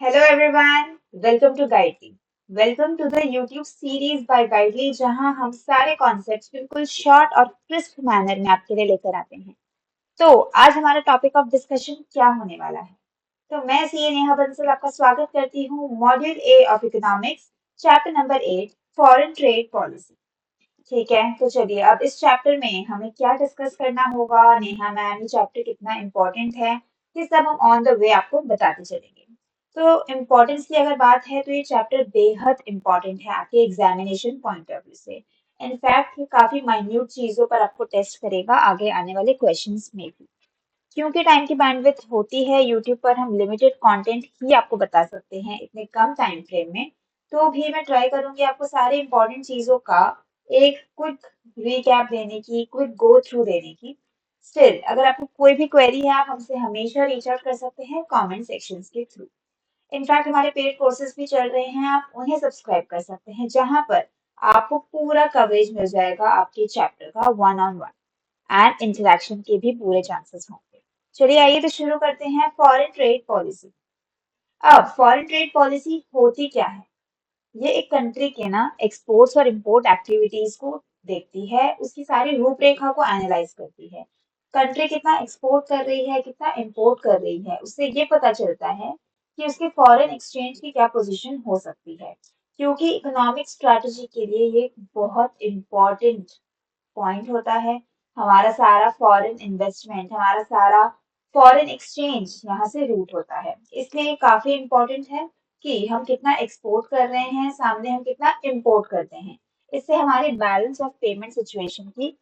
Hello everyone, welcome to Guidely. Welcome to the YouTube series by Guidely जहां हम सारे concepts बिल्कुल short और क्रिस्प मैनर में आपके लिए लेकर आते हैं। तो आज हमारा टॉपिक ऑफ डिस्कशन क्या होने वाला है? तो मैं सीए नेहा बंसल आपका स्वागत करती हूँ module A of economics chapter number 8 foreign trade policy. ठीक है, तो चलिए अब इस चैप्टर में हमें क्या डिस्कस करना होगा, नेहा मैम ये चैप्टर कितना इम्पोर्टेंट है, ये सब हम ऑन द वे आपको बताते चलेंगे। तो इम्पोर्टेंस की अगर बात है तो ये चैप्टर बेहद इम्पोर्टेंट है आपके एग्जामिनेशन पॉइंट ऑफ व्यू से। इनफैक्ट ये काफी माइन्यूट चीजों पर आपको टेस्ट करेगा आगे आने वाले क्वेश्चंस में भी। क्योंकि टाइम की बैंडविड्थ होती है यूट्यूब पर हम लिमिटेड कंटेंट ही आपको बता सकते हैं इतने कम टाइम फ्रेम में। तो भी मैं ट्राई करूंगी आपको सारे इंपॉर्टेंट चीजों का एक क्विक रिकैप देने की, क्विक गो थ्रू देने की। स्टिल अगर आपको कोई भी क्वेरी है आप हमसे हमेशा रीच आउट कर सकते हैं कमेंट सेक्शंस के थ्रू। इनफैक्ट हमारे पेड कोर्सेज भी चल रहे हैं, आप उन्हें सब्सक्राइब कर सकते हैं जहां पर आपको पूरा कवरेज मिल जाएगा आपके चैप्टर का one on one and interaction के भी पूरे चांसेस होंगे। चलिए आइए तो शुरू करते हैं फॉरेन ट्रेड पॉलिसी। अब फॉरेन ट्रेड पॉलिसी होती क्या है? ये एक कंट्री के ना एक्सपोर्ट्स और इंपोर्ट एक्टिविटीज को देखती है, उसकी सारी रूपरेखा को एनालाइज करती है। कंट्री कितना एक्सपोर्ट कर रही है, कितना इंपोर्ट कर रही है, उससे ये पता चलता है कि उसके फॉरेन एक्सचेंज की क्या पोजीशन हो सकती है। क्योंकि इकोनॉमिक स्ट्रेटजी के लिए ये बहुत इंपॉर्टेंट पॉइंट होता है। हमारा सारा फॉरेन इन्वेस्टमेंट, हमारा सारा फॉरेन एक्सचेंज यहाँ से रूट होता है। इसलिए ये काफी इंपॉर्टेंट है कि हम कितना एक्सपोर्ट कर रहे हैं, सामने हम कितना इंपोर्ट करते हैं। इससे हमारे बैलेंस ऑफ पेमेंट सिचुएशन की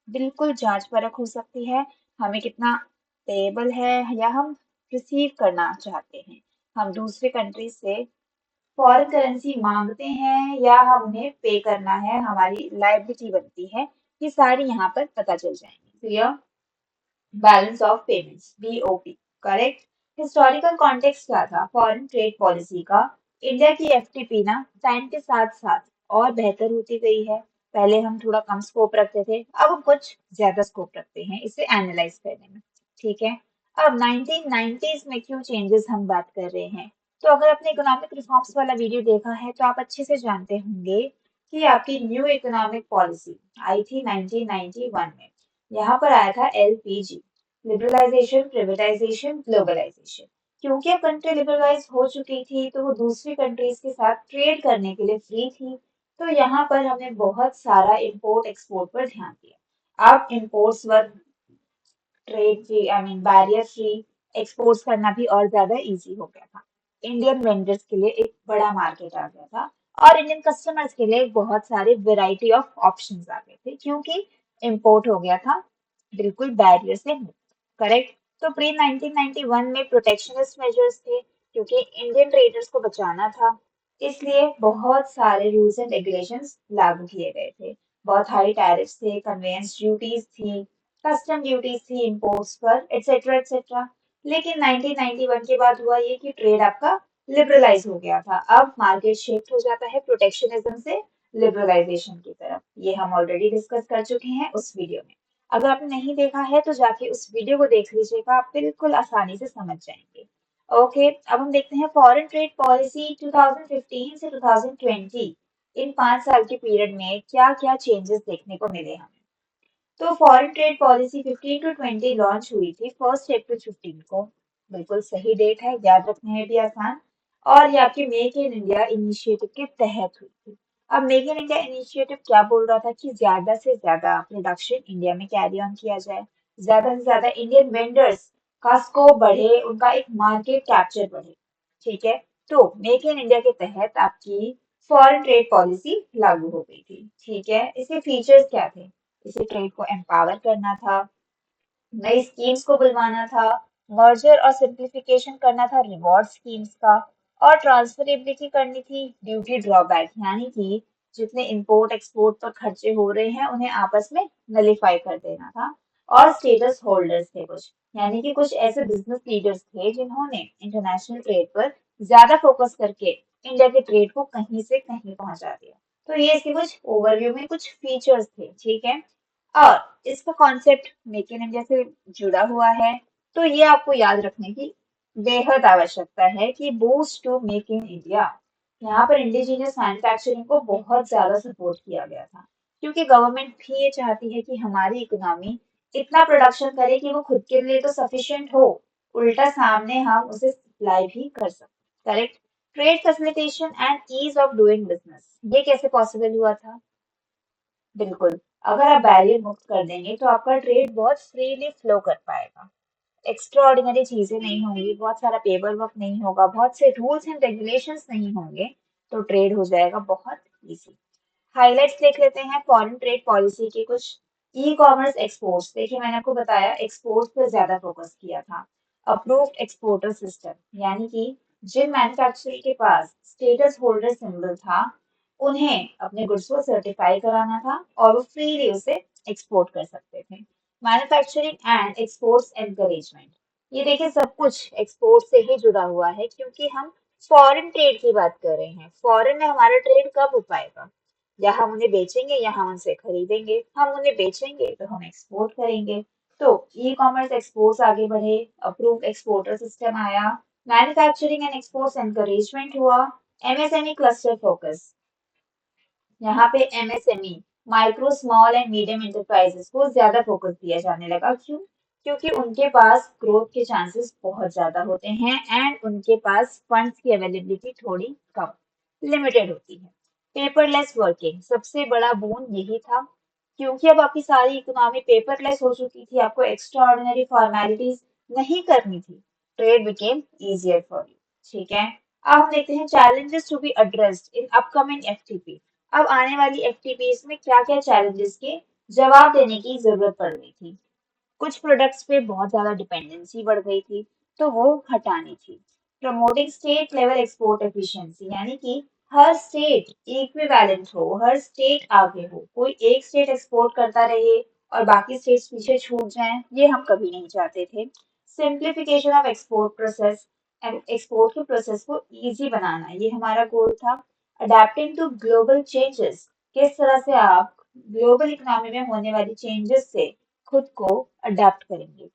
बिल्कुल जांच परख हो सकती है। हमें कितना पेएबल है या हम रिसीव करना चाहते हैं, हम दूसरे कंट्री से फॉरेन करेंसी मांगते हैं या हम उन्हें पे करना है, हमारी लायबिलिटी बनती है। ये सारी यहाँ पर पता चल जाएंगी। Clear? Balance of payments BOP, correct. Historical context क्या था फॉरेन ट्रेड पॉलिसी का? इंडिया की एफटीपी ना टाइम के साथ साथ और बेहतर होती गई है। पहले हम थोड़ा कम स्कोप रखते थे, अब हम कुछ ज्यादा स्कोप रखते हैं इसे एनालाइज करने में। ठीक है, अब 1990s में क्यों चेंजेस हम बात कर रहे हैं? तो अगर आपने इकोनॉमिक रिफॉर्म्स वाला वीडियो देखा है तो आप अच्छे से जानते होंगे कि आपकी न्यू इकोनॉमिक पॉलिसी आई थी 1991 में। यहाँ पर आया था एलपीजी, लिबरलाइजेशन, प्रिवेटाइजेशन, ग्लोबलाइजेशन। क्योंकि अब कंट्री लिबरलाइज हो चुकी थी तो वो दूसरी कंट्रीज के साथ ट्रेड करने के लिए फ्री थी। तो यहाँ पर हमने बहुत सारा इंपोर्ट एक्सपोर्ट पर ध्यान दिया। अब imports were trade free, I mean barrier free, exports करना भी और ज्यादा इजी हो गया था। इंडियन वेंडर्स के लिए एक बड़ा मार्केट आ गया था और इंडियन कस्टमर्स के लिए बहुत सारे वेराइटी ऑफ ऑप्शंस आ गए थे क्योंकि इंपोर्ट हो गया था बिल्कुल बैरियर से मुक्त। करेक्ट। तो प्री 1991 में प्रोटेक्शनिस्ट मेजर्स थे क्योंकि इंडियन ट्रेडर्स को बचाना था। इसलिए बहुत सारे रूल्स एंड रेगुलेशंस लागू किए गए थे। बहुत हाई टैरिफ्स थे, कन्वेंस ड्यूटीज थी, कस्टम ड्यूटीज थी इंपोर्ट्स पर, एटसेट्रा एटसेट्रा। लेकिन 1991 के बाद हुआ ये कि ट्रेड आपका लिबरलाइज हो गया था। अब मार्केट शिफ्ट हो जाता है प्रोटेक्शनिज्म से लिबरलाइजेशन की तरफ। ये हम ऑलरेडी डिस्कस कर चुके हैं उस वीडियो में। अगर आपने नहीं देखा है तो जाके उस वीडियो को देख लीजिएगा, आप बिल्कुल आसानी से समझ जाएंगे। ओके, अब हम देखते हैं फॉरेन ट्रेड पॉलिसी 2015 से 2020, इन 5 साल के पीरियड में क्या क्या चेंजेस देखने को मिले हमें। तो foreign trade policy 15 to 20 launch हुई थी 1 अप्रैल 15 को। बिल्कुल सही डेट है, याद रखने में भी आसान। और ये आपके मेक इन इंडिया इनिशिएटिव के तहत हुई थी। अब मेक इन इंडिया इनिशिएटिव क्या बोल रहा था कि ज्यादा से ज्यादा प्रोडक्शन इंडिया में कैरी ऑन किया जाए, ज्यादा से ज्यादा इंडियन वेंडर्स का स्कोप बढ़े, उनका एक मार्केट कैप्चर बढ़े। ठीक है, तो मेक इन इंडिया के तहत आपकी फॉरेन ट्रेड पॉलिसी लागू हो गई थी। ठीक है, इसके फीचर्स क्या थे? इसे ट्रेड को एम्पावर करना था, नई स्कीम्स को बुलवाना था, मर्जर और सिंप्लीफिकेशन करना था रिवॉर्ड स्कीम्स का, और ट्रांसफरेबिलिटी करनी थी ड्यूटी ड्रॉबैक, यानी कि जितने इंपोर्ट एक्सपोर्ट पर खर्चे हो रहे हैं उन्हें आपस में नलीफाई कर देना था। और स्टेटस होल्डर्स थे कुछ, यानी कि कुछ ऐसे बिजनेस लीडर्स थे जिन्होंने इंटरनेशनल ट्रेड पर ज्यादा फोकस करके इंडिया के ट्रेड को कहीं से कहीं पहुंचा दिया। तो ये इसके कुछ ओवरव्यू में कुछ फीचर्स थे। ठीक है, और इसका कॉन्सेप्ट मेक इन इंडिया से जुड़ा हुआ है, तो ये आपको याद रखने की बेहद आवश्यकता है कि boost to make in India. यहाँ पर इंडिजिनियस मैन्युफैक्चरिंग को बहुत ज्यादा सपोर्ट किया गया था क्योंकि गवर्नमेंट भी ये चाहती है कि हमारी इकोनॉमी इतना प्रोडक्शन करे कि वो खुद के लिए तो सफिशिएंट हो, उल्टा सामने हम उसे सप्लाई भी कर सकते। Correct. Trade facilitation and ease of doing business, ये कैसे पॉसिबल हुआ था? बिल्कुल, अगर आप बैरियर मुक्त कर देंगे तो आपका ट्रेड बहुत फ्रीली फ्लो कर पाएगा। एक्स्ट्रा ऑर्डिनरी चीजें नहीं होंगी, बहुत सारा पेपर वर्क नहीं होगा, बहुत से रूल्स एंड रेगुलेशंस नहीं होंगे, तो ट्रेड हो जाएगा बहुत इजी। हाइलाइट्स देख लेते हैं फॉरेन ट्रेड पॉलिसी के कुछ। ई कॉमर्स एक्सपोर्ट्स, देखिए मैंने आपको बताया एक्सपोर्ट्स पर ज्यादा फोकस किया था। अप्रूव्ड एक्सपोर्टर सिस्टम, यानी कि जिन मैन्युफैक्चरर के पास स्टेटस होल्डर सिंबल था उन्हें अपने गुड्स को सर्टिफाई कराना था और वो फ्रीली उसे एक्सपोर्ट कर सकते थे। मैन्युफैक्चरिंग एंड एक्सपोर्ट्स एनकरेजमेंट, ये देखिए सब कुछ एक्सपोर्ट से ही जुड़ा हुआ है क्योंकि हम फॉरेन ट्रेड की बात कर रहे हैं। फॉरेन में हमारा ट्रेड कब हो पाएगा? या हम उन्हें बेचेंगे या हम उनसे खरीदेंगे। हम उन्हें बेचेंगे तो हम एक्सपोर्ट करेंगे। तो ई कॉमर्स एक्सपोर्ट्स आगे बढ़े, अप्रूव्ड एक्सपोर्टर सिस्टम आया, मैन्युफैक्चरिंग एंड एक्सपोर्ट्स एनकरेजमेंट हुआ, एमएसएमई क्लस्टर फोकस। यहाँ पे MSME, micro small and medium enterprises को ज्यादा फोकस दिया जाने लगा। क्यों? क्योंकि उनके पास ग्रोथ के चांसेस बहुत ज्यादा होते हैं एंड उनके पास फंड्स की अवेलेबिलिटी थोड़ी कम, लिमिटेड होती है। पेपरलेस वर्किंग, सबसे बड़ा बोन यही था क्योंकि अब आपकी सारी इकोनॉमी पेपरलेस हो चुकी थी, आपको एक्स्ट्रा ऑर्डिनरी फॉर्मेलिटीज नहीं करनी थी। Trade became easier for you. ठीक है। अब हम देखते हैं challenges to be addressed in upcoming FTP. अब आने वाली एफटीपीज में क्या क्या चैलेंजेस के जवाब देने की जरूरत पड़ रही थी। कुछ प्रोडक्ट्स पे बहुत ज्यादा डिपेंडेंसी बढ़ गई थी, तो वो हटानी थी। Promoting state level export efficiency, यानी कि हर स्टेट इक्विवेलेंट हो, हर स्टेट आगे हो, कोई एक स्टेट एक्सपोर्ट करता रहे और बाकी स्टेट्स पीछे छूट जाएं, ये हम कभी नहीं चाहते थे। Simplification of export process, export के प्रोसेस को इजी बनाना, ये हमारा गोल था। अडेप्टिंग टू ग्लोबल चेंजेस, किस तरह से आप ग्लोबल इकोनॉमी में होने वाली चेंजेस से खुद को अडेप्ट करेंगे।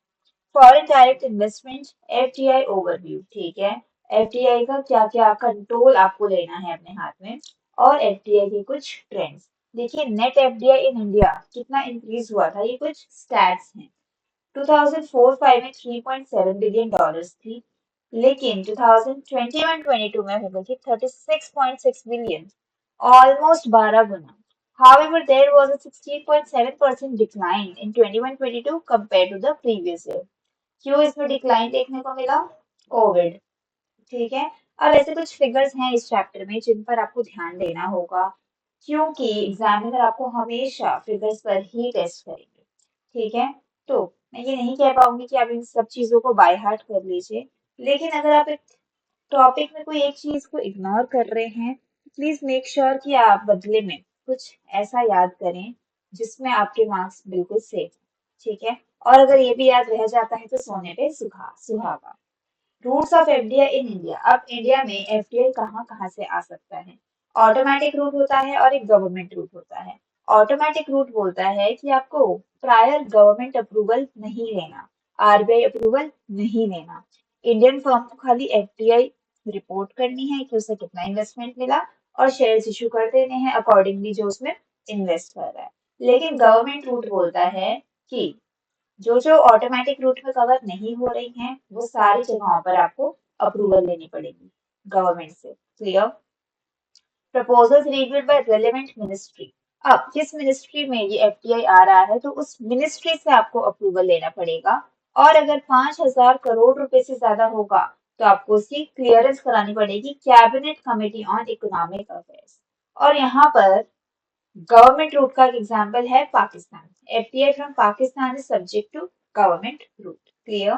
Foreign direct investment, FDI overview. ठीक है, एफडीआई का क्या क्या कंट्रोल आपको लेना है अपने हाथ में, और एफडीआई के कुछ ट्रेंड्स। देखिए नेट एफडीआई इन इंडिया कितना इंक्रीज हुआ था, ये कुछ स्टैट्स हैं। 2004-5 में 3.7 बिलियन डॉलर्स थी, लेकिन 2021-22 में हो गई थी 36.6 billion, almost 12 Guna. However, there was a 16.7% decline in 21-22 compared to the previous year. क्यों इसमें डिक्लाइन देखने को मिला? कोविड। ठीक है। अब ऐसे कुछ फिगर्स हैं इस चैप्टर में जिन पर आपको ध्यान देना होगा क्योंकि एग्जामिनर आपको हमेशा फिगर्स पर ही टेस्ट करेंगे। ठीक है। तो मैं ये नहीं कह पाऊंगी कि आप इन सब चीजों को बाय हार्ट कर लीजिए, लेकिन अगर आप एक टॉपिक में कोई एक चीज को इग्नोर कर रहे हैं, प्लीज मेक श्योर कि आप बदले में कुछ ऐसा याद करें जिसमें आपके मार्क्स बिल्कुल सेफ। ठीक है। और अगर ये भी याद रह जाता है तो सोने पे सुहागा। Routes of FDI in India, अब इंडिया में एफडीआई कहाँ कहाँ से आ सकता है? ऑटोमेटिक रूट होता है और एक गवर्नमेंट रूट होता है। ऑटोमेटिक रूट बोलता है कि आपको प्रायर गवर्नमेंट अप्रूवल नहीं लेना, आरबीआई अप्रूवल नहीं लेना। इंडियन फर्म को खाली एफडीआई रिपोर्ट करनी है कि उसे कितना इन्वेस्टमेंट मिला और शेयर्स इशू कर देने हैं अकॉर्डिंगली जो उसमें इन्वेस्ट कर रहा है। लेकिन गवर्नमेंट रूट बोलता है कि जो ऑटोमेटिक रूट में कवर नहीं हो रही हैं वो सारी जगहों पर आपको अप्रूवल लेनी पड़ेगी गवर्नमेंट से। Clear? Proposals reviewed by relevant ministry, अब जिस मिनिस्ट्री में ये एफडीआई आ रहा है तो उस मिनिस्ट्री से आपको अप्रूवल लेना पड़ेगा, और अगर 5,000 करोड़ रुपए से ज्यादा होगा तो आपको उसकी क्लियरेंस करानी पड़ेगी cabinet committee on economic affairs. और यहाँ पर गवर्नमेंट रूट का एग्जाम्पल है Pakistan. FDI from Pakistan is subject to government route. Clear?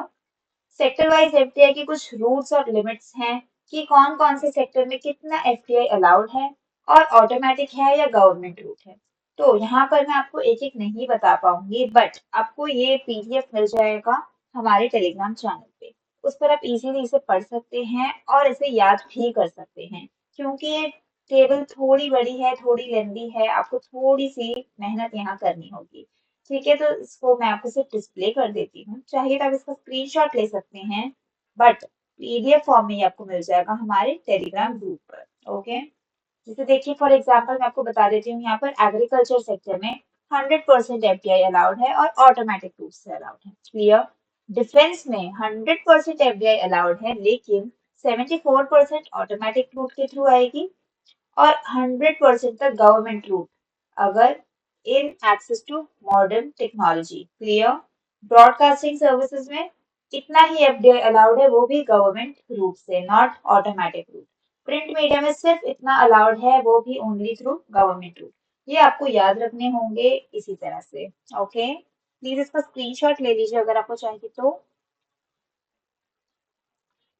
Sector wise FDI के कुछ रूल्स और लिमिट्स हैं कि कौन कौन से सेक्टर में कितना एफडीआई अलाउड है और ऑटोमेटिक है या गवर्नमेंट रूट है। तो यहाँ पर मैं आपको एक एक नहीं बता पाऊंगी, बट आपको ये पीडीएफ मिल जाएगा हमारे टेलीग्राम चैनल पे। उस पर आप इजीली इसे पढ़ सकते हैं और इसे याद भी कर सकते हैं क्योंकि ये टेबल थोड़ी बड़ी है, थोड़ी लंबी है, आपको थोड़ी सी मेहनत यहाँ करनी होगी। ठीक है, तो इसको मैं आपको सिर्फ डिस्प्ले कर देती हूँ, चाहिए तो आप इसका स्क्रीनशॉट ले सकते हैं, बट PDF फॉर्म में ही आपको मिल जाएगा हमारे टेलीग्राम ग्रुप पर। ओके, जैसे देखिए फॉर एग्जांपल मैं आपको बता देती हूँ, यहाँ पर एग्रीकल्चर सेक्टर में 100% एफडीआई अलाउड है और ऑटोमेटिक रूप से अलाउड है। क्लियर। डिफेंस में 100% एफडीआई अलाउड है, लेकिन 74% ऑटोमेटिक रूट के थ्रू आएगी और 100% तक गवर्नमेंट रूट अगर in access to modern technology. Clear. Broadcasting services में इतना ही एफडीआई अलाउड है, वो भी गवर्नमेंट रूट से, not automatic route. Print media में सिर्फ इतना अलाउड है, वो भी ओनली थ्रू गवर्नमेंट रूट। ये आपको याद रखने होंगे इसी तरह से। ओके, प्लीज इसका स्क्रीनशॉट ले लीजिए अगर आपको चाहिए तो।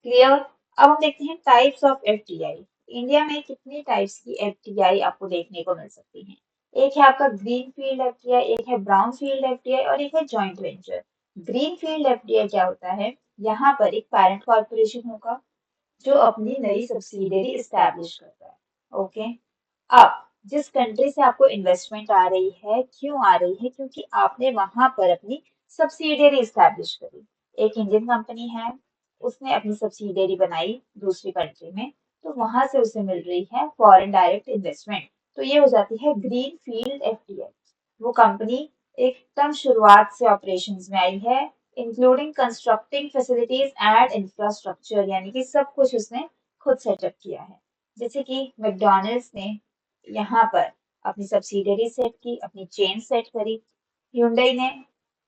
क्लियर। अब हम देखते हैं टाइप्स ऑफ एफटीआई। इंडिया में कितनी टाइप्स की एफटीआई आपको देखने को मिल सकती हैं? एक है आपका ग्रीन फील्ड एफटीआई, एक है ब्राउन फील्ड एफटीआई और एक है joint venture. Green field FTI क्या होता है? यहाँ पर एक पैरेंट कॉर्पोरेशन होगा जो अपनी नई सब्सिडियरी एस्टैब्लिश करता है। ओके, अब जिस कंट्री से आपको इन्वेस्टमेंट आ रही है, क्यों आ रही है? क्योंकि आपने वहां पर अपनी सब्सिडियरी एस्टैब्लिश करी। एक इंडियन कंपनी है, उसने अपनी सब्सिडियरी बनाई दूसरी कंट्री में, तो वहां से उसे मिल रही है फॉरेन डायरेक्ट इन्वेस्टमेंट, तो ये हो जाती है ग्रीन फील्ड एफडीआई। वो कंपनी एकदम शुरुआत से ऑपरेशंस में आई है, including constructing facilities and infrastructure, यानी कि सब कुछ उसने खुद सेटअप किया है। जैसे कि मैकडॉनल्ड्स ने यहाँ पर अपनी सब्सिडरी सेट की, अपनी चेन सेट करी, hyundai ने,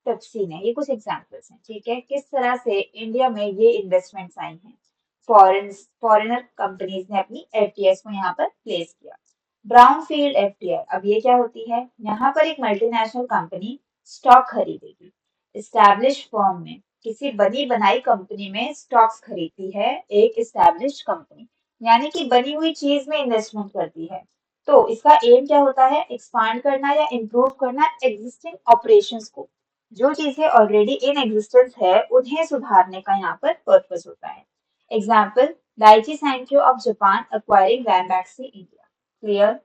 पेप्सी ने, ये कुछ एग्जांपल्स हैं। ठीक है, किस तरह से इंडिया में ये इन्वेस्टमेंट्स आई हैं, फॉरेनर कंपनीज ने अपनी एफटीएस को यहाँ पर प्लेस किया। ब्राउन फील्ड एफटीआई, अब ये क्या होती है? यहाँ पर एक मल्टीनेशनल कंपनी स्टॉक खरीदेगी, इस्टेब्लिश फर्म में, किसी बनी बनाई कंपनी में स्टॉक्स खरीदती है एक इस्टेब्लिश कंपनी, यानी कि बनी हुई चीज में इन्वेस्टमेंट करती है। तो इसका एम क्या होता है? एक्सपांड करना या इम्प्रूव करना एग्जिस्टिंग ऑपरेशंस को। जो चीजें ऑलरेडी इन एग्जिस्टेंस है उन्हें सुधारने का यहाँ पर पर्पस होता है। Example, Daiichi Sankyo of Japan acquiring Ranbaxy India. Clear.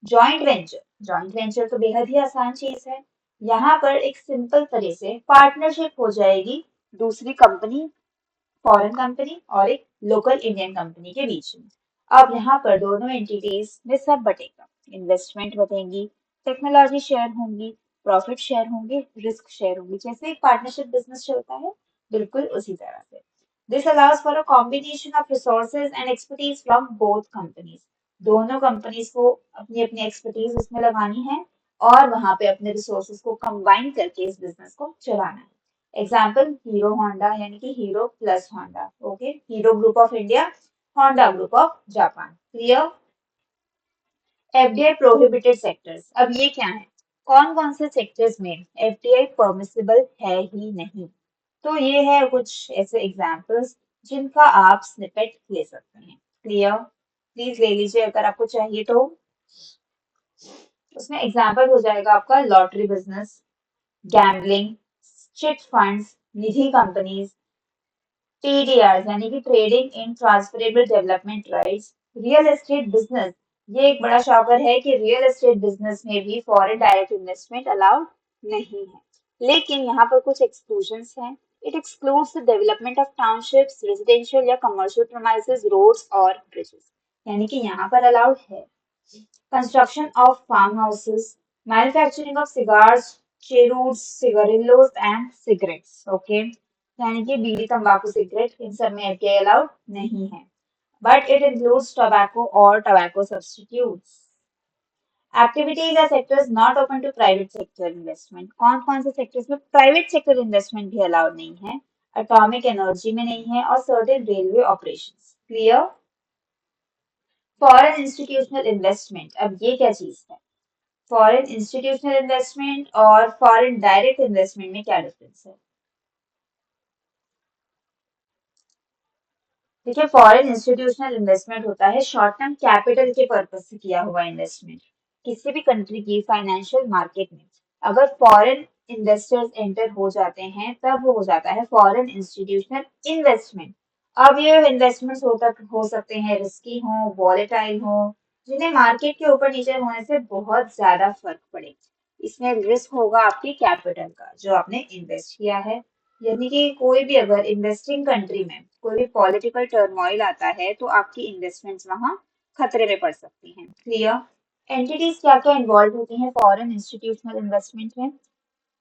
Joint venture, joint venture तो बेहद ही आसान चीज है। यहाँ पर एक सिंपल तरह से पार्टनरशिप हो जाएगी दूसरी कंपनी, फॉरेन कंपनी और एक लोकल इंडियन कंपनी के बीच में। अब यहाँ पर दोनों एंटिटीज में सब बटेगा, इन्वेस्टमेंट बटेंगी, टेक्नोलॉजी शेयर होंगी, प्रॉफिट शेयर होंगे, रिस्क शेयर होंगी, जैसे एक पार्टनरशिप बिजनेस चलता है, बिल्कुल उसी तरह से। This allows for a combination of resources and expertise from both companies. दोनों कंपनीज को अपनी अपनी एक्सपर्टीज उसमें लगानी है और वहां पे अपने रिसोर्सेज को कंबाइन करके इस बिजनेस को चलाना है। एग्जाम्पल, हीरो होंडा, यानी कि hero plus Honda. Okay, hero group of India, Honda group of Japan. Clear. FDI prohibited sectors, अब ये क्या है? कौन कौन से सेक्टर्स में एफडीआई परमिसिबल है ही नहीं? तो ये है कुछ ऐसे एग्जाम्पल्स जिनका आप स्निपेट ले सकते हैं। क्लियर, प्लीज ले लीजिए अगर आपको चाहिए तो। उसमें एग्जाम्पल हो जाएगा आपका lottery business, gambling, chit funds, nidhi companies, TDR यानी कि trading in transferable development rights, real estate business. ये एक बड़ा शॉकर है कि रियल एस्टेट बिजनेस में भी फॉरेन डायरेक्ट इन्वेस्टमेंट अलाउड नहीं है, लेकिन यहाँ पर कुछ एक्सक्लूजन्स हैं। It excludes the development of townships, residential या कमर्शियल प्रीमाइसेस, रोड्स और ब्रिजेस, यानी कि यहाँ पर अलाउड है। Construction of farmhouses, manufacturing of cigars, cheroots, cigarillos and cigarettes. Okay, यानी कि बीड़ी, तंबाकू, सिगरेट, इन सब में एफडीआई अलाउड नहीं है, but it includes tobacco or tobacco substitutes. Activities are sectors not open to private sector investment. कौन कौन से सेक्टर्स में प्राइवेट सेक्टर इन्वेस्टमेंट भी अलाउड नहीं है? एटॉमिक एनर्जी में नहीं है और certain railway operations. Clear. Foreign institutional investment, अब ये क्या चीज है? फॉरेन इंस्टीट्यूशनल इन्वेस्टमेंट और फॉरेन डायरेक्ट इन्वेस्टमेंट में क्या डिफरेंस है? देखिए, फॉरेन इंस्टीट्यूशनल इन्वेस्टमेंट होता है शॉर्ट टर्म कैपिटल के पर्पज से किया हुआ इन्वेस्टमेंट। किसी भी कंट्री की फाइनेंशियल मार्केट में अगर फॉरेन इन्वेस्टर्स एंटर हो जाते हैं तब वो हो जाता है फॉरेन इंस्टीट्यूशनल इन्वेस्टमेंट। अब ये इन्वेस्टमेंट्स हो सकते हैं रिस्की हो, वॉलेटाइल हो, जिन्हें मार्केट के ऊपर नीचे होने से बहुत ज्यादा फर्क पड़े। इसमें रिस्क होगा आपकी कैपिटल का जो आपने इन्वेस्ट किया है, यानी कि कोई भी अगर इन्वेस्टिंग कंट्री में कोई भी पॉलिटिकल टर्मोइल आता है तो आपकी इन्वेस्टमेंट्स वहां खतरे में पड़ सकती हैं। क्लियर? एंटिटीज क्या क्या इन्वॉल्व होती हैं फॉरेन इंस्टीट्यूशनल इन्वेस्टमेंट में?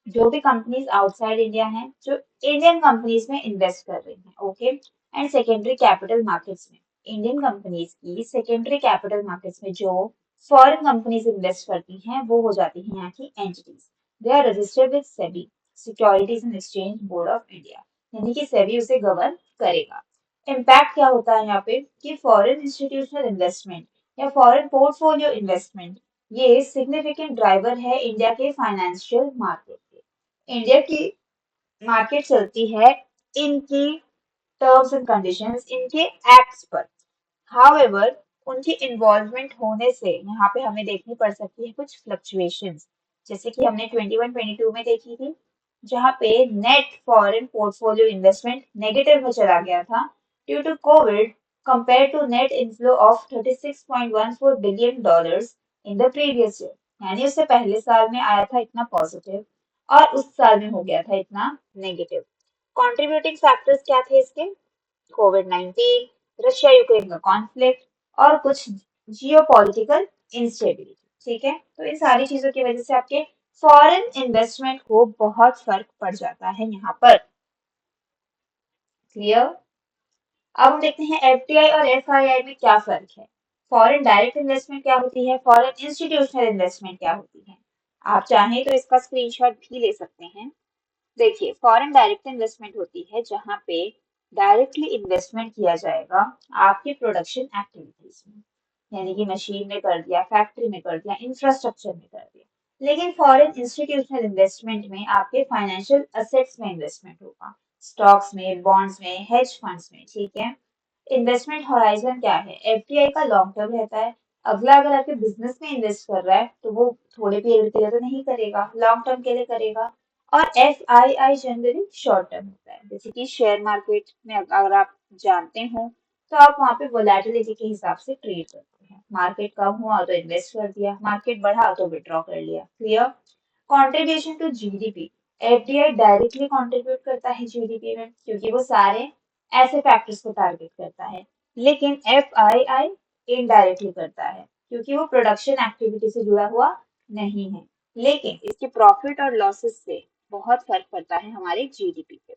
जो भी कंपनीज आउटसाइड इंडिया हैं जो इंडियन कंपनीज में इन्वेस्ट कर रही हैं, okay. And secondary capital markets में इंडियन कंपनीज की सेकेंडरी कैपिटल मार्केट्स में जो फॉरेन कंपनीज इन्वेस्ट करती हैं वो हो जाती हैं यहाँ की entities. They are registered with SEBI, securities and exchange board of India, यानी कि सेबी उसे गवर्न करेगा। इम्पैक्ट क्या होता है यहाँ पे कि फॉरेन इंस्टीट्यूशनल इन्वेस्टमेंट या फॉरेन पोर्टफोलियो इन्वेस्टमेंट ये सिग्निफिकेंट ड्राइवर है इंडिया के फाइनेंशियल मार्केट के। इंडिया की मार्केट चलती है इनकी टर्म्स एंड कंडीशंस, इनके एक्ट्स पर। हाउएवर उनकी इन्वॉल्वमेंट होने से यहाँ पे हमें देखनी पड़ सकती है कुछ फ्लक्चुएशंस, जैसे कि हमने 21-22 में देखी थी, जहाँ पे net foreign portfolio investment negative में चला गया था due to COVID compare to net inflow of $36.14 billion in the previous year. यानी उससे पहले साल में आया था इतना पॉजिटिव और उस साल में हो गया था इतना नेगेटिव। कंट्रीब्यूटिंग फैक्टर्स क्या थे इसके? कोविड-19, रशिया यूक्रेन का कॉन्फ्लिक्ट और कुछ जियोपॉलिटिकल इंस्टेबिलिटी। ठीक है, तो इन सारी चीजों की वजह से आपके फॉरेन इन्वेस्टमेंट को बहुत फर्क पड़ जाता है यहाँ पर। क्लियर? अब हम देखते हैं एफडीआई और एफआईआई में क्या फर्क है। फॉरेन डायरेक्ट इन्वेस्टमेंट क्या होती है, फॉरेन इंस्टीट्यूशनल इन्वेस्टमेंट क्या होती है। आप चाहें तो इसका स्क्रीनशॉट भी ले सकते हैं। देखिए, फॉरेन डायरेक्ट इन्वेस्टमेंट होती है जहां पे डायरेक्टली इन्वेस्टमेंट किया जाएगा आपकी प्रोडक्शन एक्टिविटीज में, यानी कि मशीन में कर दिया, फैक्ट्री में कर दिया, इंफ्रास्ट्रक्चर में कर दिया। लेकिन फॉरेन इंस्टीट्यूशनल इन्वेस्टमेंट में आपके फाइनेंशियल असेट्स में इन्वेस्टमेंट होगा, स्टॉक्स में, बॉन्ड्स में, हेज फंड्स में। ठीक है, इन्वेस्टमेंट हॉराइजन क्या है? एफडीआई का लॉन्ग टर्म रहता है। अगला अगर आपके बिजनेस में इन्वेस्ट कर रहा है तो वो थोड़े पीरियड के लिए तो नहीं करेगा, लॉन्ग टर्म के लिए करेगा। और F I I generally short term होता है, जैसे कि शेयर मार्केट में अगर आप जानते हो तो आप वहाँ पे वोलेटिलिटी के हिसाब से ट्रेड करते हैं। मार्केट कम हुआ तो इन्वेस्ट कर दिया, मार्केट बढ़ा तो विड्रॉ कर लिया। Clear? Contribution to GDP, FDI directly contribute करता है जीडीपी में क्योंकि वो सारे ऐसे फैक्टर्स को टारगेट करता है। लेकिन एफआईआई इनडायरेक्टली करता है क्योंकि वो प्रोडक्शन एक्टिविटी से जुड़ा हुआ नहीं है। लेकिन इसके प्रॉफिट और लॉसेस से बहुत फर्क पड़ता है हमारे जीडीपी पे।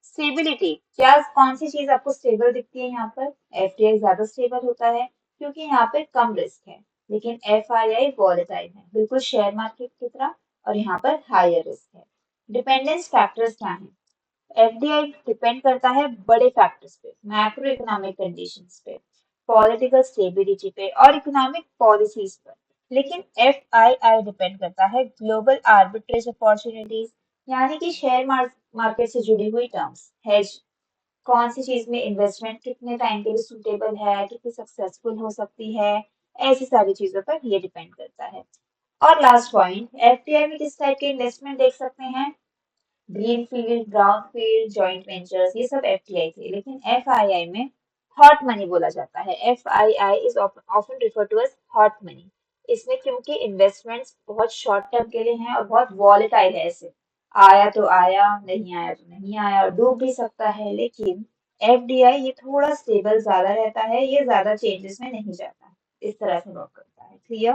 स्टेबिलिटी, क्या कौन सी चीज आपको स्टेबल दिखती है यहाँ पर? एफडीआई ज्यादा स्टेबल होता है क्योंकि यहाँ पे कम रिस्क है, लेकिन एफआईआई वॉलेटाइल है, बिल्कुल शेयर मार्केट की तरह, और यहाँ पर हायर रिस्क है। डिपेंडेंस फैक्टर्स क्या है? एफडीआई डिपेंड करता है बड़े फैक्टर्स पे, मैक्रो इकोनॉमिक कंडीशंस पे, पॉलिटिकल स्टेबिलिटी पे और इकोनॉमिक पॉलिसीज पर। लेकिन एफआईआई डिपेंड करता है ग्लोबल आर्बिट्रेज अपॉर्चुनिटीज, यानी कि शेयर मार्केट से जुड़ी हुई टर्म्स, हेज, कौन सी चीज में इन्वेस्टमेंट कितने टाइम के लिए सुटेबल है, कितनी सक्सेसफुल हो सकती है, ऐसी सारी चीजों पर ये डिपेंड करता है। और लास्ट पॉइंट, एफडीआई में किस टाइप के इन्वेस्टमेंट देख सकते हैं? Green field, brown field, joint ventures, ये सब एफटीआई थे। लेकिन एफआईआई में हॉट मनी बोला जाता है। FII is often refer to as hot money. इसमें क्योंकि इन्वेस्टमेंट्स बहुत शॉर्ट टर्म के लिए हैं और बहुत वॉलेटाइल है, ऐसे आया तो आया, नहीं आया तो नहीं आया, और डूब भी सकता है। लेकिन एफडीआई ये थोड़ा स्टेबल ज्यादा रहता है, ये ज्यादा चेंजेस में नहीं जाता है, इस तरह से वर्क करता है। क्लियर?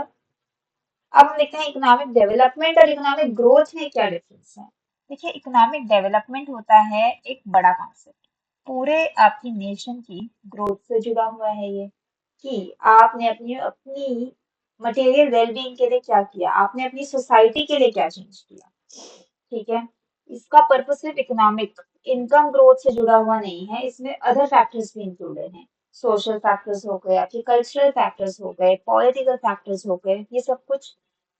अब हम देखते हैं इकोनॉमिक डेवलपमेंट और इकोनॉमिक ग्रोथ में क्या डिफरेंस है। देखिए, इकोनॉमिक डेवलपमेंट होता है एक बड़ा कॉन्सेप्ट, पूरे आपकी नेशन की ग्रोथ से जुड़ा हुआ है ये, कि आपने अपनी अपनी मटेरियल वेलबींग के लिए क्या किया, आपने अपनी सोसाइटी के लिए क्या चेंज किया। ठीक है, इसका पर्पस सिर्फ इकोनॉमिक इनकम ग्रोथ से जुड़ा हुआ नहीं है, इसमें अदर फैक्टर्स भी इंक्लूडेड हैं। सोशल फैक्टर्स हो गए, आपके कल्चरल फैक्टर्स हो गए, पॉलिटिकल फैक्टर्स हो गए, ये सब कुछ।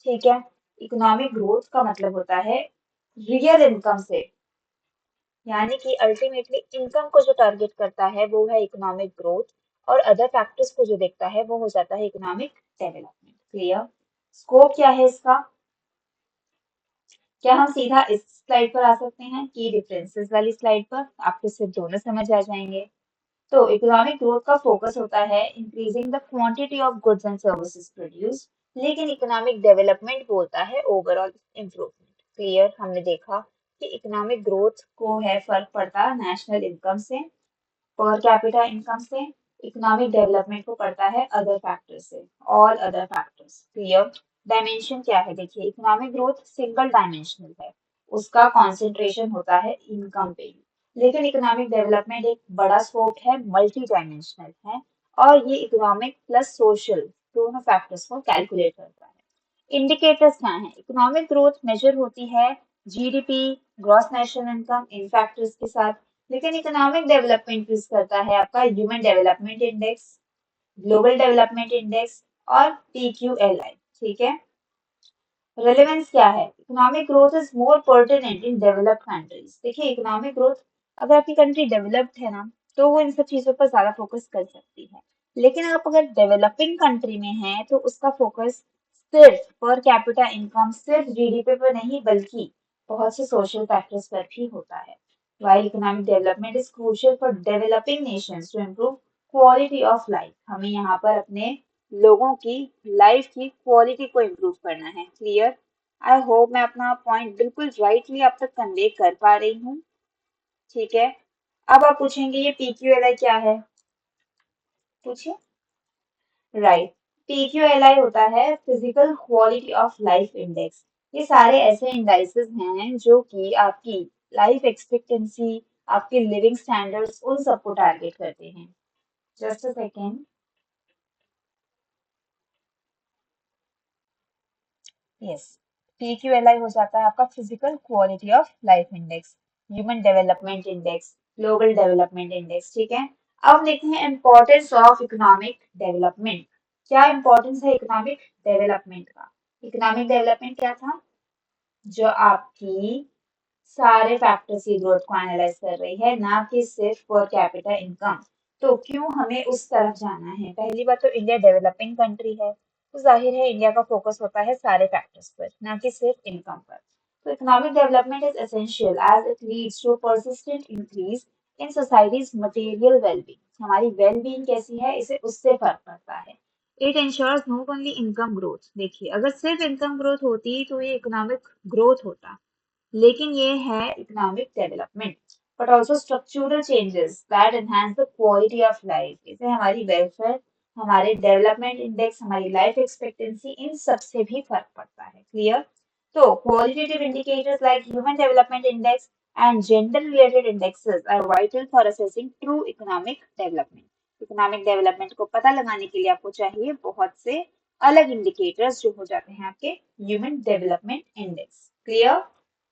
ठीक है, इकोनॉमिक ग्रोथ का मतलब होता है रियल इनकम से, यानी कि अल्टीमेटली इनकम को जो टारगेट करता है वो है इकोनॉमिक ग्रोथ, और अदर फैक्टर्स को जो देखता है वो हो जाता है इकोनॉमिक डेवलपमेंट। क्लियर? स्कोप क्या है इसका? क्या हम सीधा इस स्लाइड पर आ सकते हैं की डिफरेंसेस वाली स्लाइड पर? आपको सिर्फ दोनों समझ आ जाएंगे। तो इकोनॉमिक ग्रोथ का फोकस होता है increasing the quantity of goods and services produced, लेकिन इकोनॉमिक डेवलपमेंट बोलता है ओवरऑल इम्प्रूवमेंट। क्लियर? हमने देखा कि इकोनॉमिक ग्रोथ को है फर्क पड़ता नेशनल इनकम से, पर कैपिटा इनकम से। इकोनॉमिक डेवलपमेंट को पड़ता है अदर फैक्टर से, all other factors. Clear? Dimension क्या है? देखिए, इकोनॉमिक ग्रोथ सिंगल डायमेंशनल है, उसका कॉन्सेंट्रेशन होता है इनकम पे ही। लेकिन इकोनॉमिक डेवलपमेंट एक बड़ा स्कोप है, मल्टी डायमेंशनल है, और ये इकोनॉमिक प्लस सोशल दोनों फैक्टर्स को कैलकुलेट करता है। इंडिकेटर्स क्या हैं? इकोनॉमिक ग्रोथ मेजर होती है जीडीपी, ग्रॉस नेशनल इनकम, इन फैक्टर्स के साथ। लेकिन इकोनॉमिक डेवलपमेंट यूज करता है आपका human development index, global development index और PQLI। ठीक है? रेलेवेंस क्या है? Economic growth is more pertinent in developed countries. देखिए, इकोनॉमिक ग्रोथ, अगर आपकी कंट्री डेवलप्ड है ना, तो वो इन सब चीजों पर ज्यादा फोकस कर सकती है। लेकिन आप अगर डेवलपिंग कंट्री में हैं तो उसका फोकस सिर्फ पर कैपिटा इनकम, सिर्फ जीडीपी पर नहीं, बल्कि बहुत से सोशल फैक्टर्स पर भी होता है। While economic development is crucial for developing nations to improve quality of life, हमें यहाँ पर अपने लोगों की लाइफ की क्वालिटी को इम्प्रूव करना है। क्लियर? आई होप मैं अपना पॉइंट बिल्कुल राइटली आप तक कन्वे कर पा रही हूँ। ठीक है? अब आप पूछेंगे ये PQLI क्या है? पूछिए। राइट। PQLI होता है physical quality of life index. ये सारे ऐसे इंडाइसेस हैं जो कि आपकी लाइफ एक्सपेक्टेंसी, आपके लिविंग स्टैंडर्ड्स, उन सबको टारगेट करते हैं। Just a second. Yes, PQLI हो जाता है आपका physical quality of life index, human development index, global development index. ठीक है? अब देखते हैं इम्पोर्टेंस ऑफ इकोनॉमिक डेवलपमेंट। क्या इम्पोर्टेंस है इकोनॉमिक डेवलपमेंट का? इकोनॉमिक डेवलपमेंट क्या था? जो आपकी सारे फैक्टर्स की ग्रोथ को एनालाइज कर रही है, ना कि सिर्फ पर कैपिटा इनकम। तो क्यों हमें उस तरफ जाना है? पहली बात तो इंडिया डेवलपिंग कंट्री है, तो जाहिर है इंडिया का फोकस होता है सारे फैक्टर्स पर, ना कि सिर्फ इनकम पर। तो economic development is essential as it leads to persistent increase in societies material wellbeing. हमारी वेलबींग कैसी है, इसे उससे फर्क पड़ता है। It ensures not only income growth. देखिए, अगर सिर्फ इनकम ग्रोथ होती तो ये इकोनॉमिक ग्रोथ होता, लेकिन ये है economic development, but also structural changes that enhance the quality of life. इससे हमारी वेलफेयर, हमारे डेवलपमेंट इंडेक्स, हमारी लाइफ एक्सपेक्टेंसी, इन सब से भी फर्क पड़ता है। क्लियर? तो qualitative indicators like human development index and gender related indexes are vital for assessing true economic development. Economic development को पता लगाने के लिए आपको चाहिए बहुत से अलग इंडिकेटर्स, जो हो जाते हैं आपके ह्यूमन डेवलपमेंट इंडेक्स। क्लियर?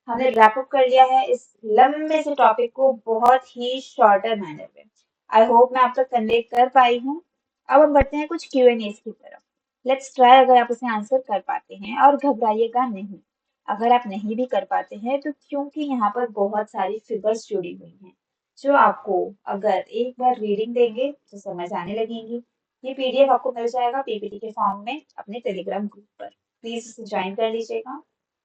हमने रैप अप कर लिया है इस लंबे से टॉपिक को बहुत ही शॉर्टर मैनर में। आई होप मैं आप तक कन्वे कर पाई हूँ। अब हम बढ़ते हैं कुछ Q&A की तरफ। लेट्स ट्राई, अगर आप उसे आंसर कर पाते हैं, और घबराइएगा नहीं अगर आप नहीं भी कर पाते हैं, तो क्योंकि यहाँ पर बहुत सारी फिगर्स जुड़ी हुई हैं जो आपको अगर एक बार रीडिंग देंगे तो समझ आने लगेंगी। ये PDF आपको मिल जाएगा PPT के फॉर्म में अपने टेलीग्राम ग्रुप पर, प्लीज उसे ज्वाइन कर लीजिएगा।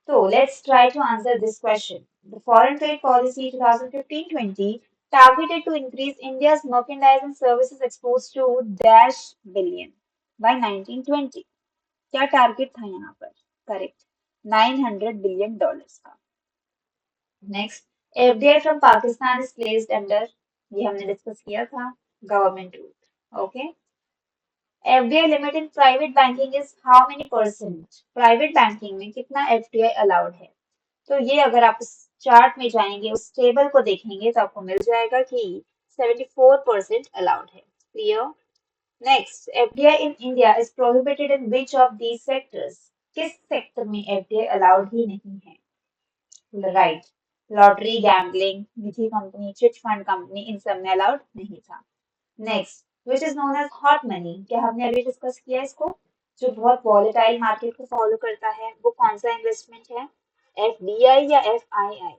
So let's try to answer this question. The Foreign Trade Policy 2015-20 targeted to increase India's merchandise and services exports to dash billion by 1920. क्या टारगेट था यहाँ पर? करेक्ट, $900 billion का। Next, FDI from Pakistan is placed under, ये हमने discuss किया था, government rule. Okay. FDI limit in private banking is how many percent? Private banking में कितना FDI अलाउड है? तो ये अगर आप उस चार्ट में जाएंगे, उस टेबल को देखेंगे, तो आपको मिल जाएगा कि 74% अलाउड है। Clear? Next, FDI in India is prohibited in which of these sectors? किस सेक्टर में एफडीआई अलाउड ही नहीं है? राइट, लॉटरी, गैम्बलिंग, निजी कंपनी, चिट फंड कंपनी, इन सब में अलाउड नहीं था। Next, which is known as hot money, क्या हमने अभी डिस्कस किया इसको? जो बहुत वॉलेटाइल मार्केट को फॉलो करता है, वो कौन सा इन्वेस्टमेंट है? एफडीआई या एफआईआई?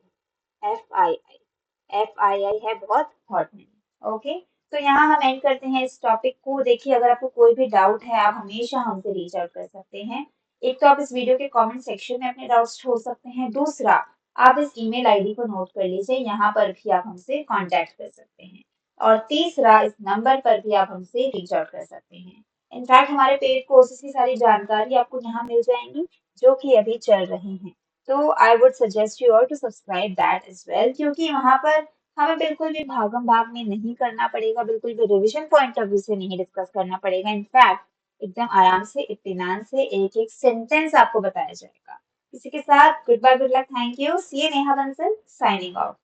एफआईआई। एफआईआई है बहुत हॉट मनी। ओके, तो यहाँ हम एंड करते हैं इस टॉपिक को। देखिए, अगर आपको कोई भी डाउट है, आप हमेशा हमसे रीच आउट कर सकते हैं। एक तो आप इस वीडियो के कमेंट सेक्शन में अपने डाउट्स छोड़ सकते हैं, दूसरा आप इस ईमेल आईडी को नोट कर लीजिए, यहाँ पर भी आप हमसे कांटेक्ट कर सकते हैं, और तीसरा इस नंबर पर भी आप हमसे रीच आउट कर सकते हैं। इनफैक्ट हमारे पेड कोर्सेज की सारी जानकारी आपको यहाँ मिल जाएंगी, जो कि अभी चल रही हैं। तो I would suggest you all to subscribe that as well, क्योंकि वहां पर हमें बिल्कुल भी भागम भाग में नहीं करना पड़ेगा, बिल्कुल भी रिवीजन पॉइंट ऑफ व्यू से नहीं डिस्कस करना पड़ेगा। इनफैक्ट एकदम आराम से इत्मीनान से एक एक सेंटेंस आपको बताया जाएगा। इसी के साथ goodbye, good luck, thank you, see you, Neha Bansal signing of.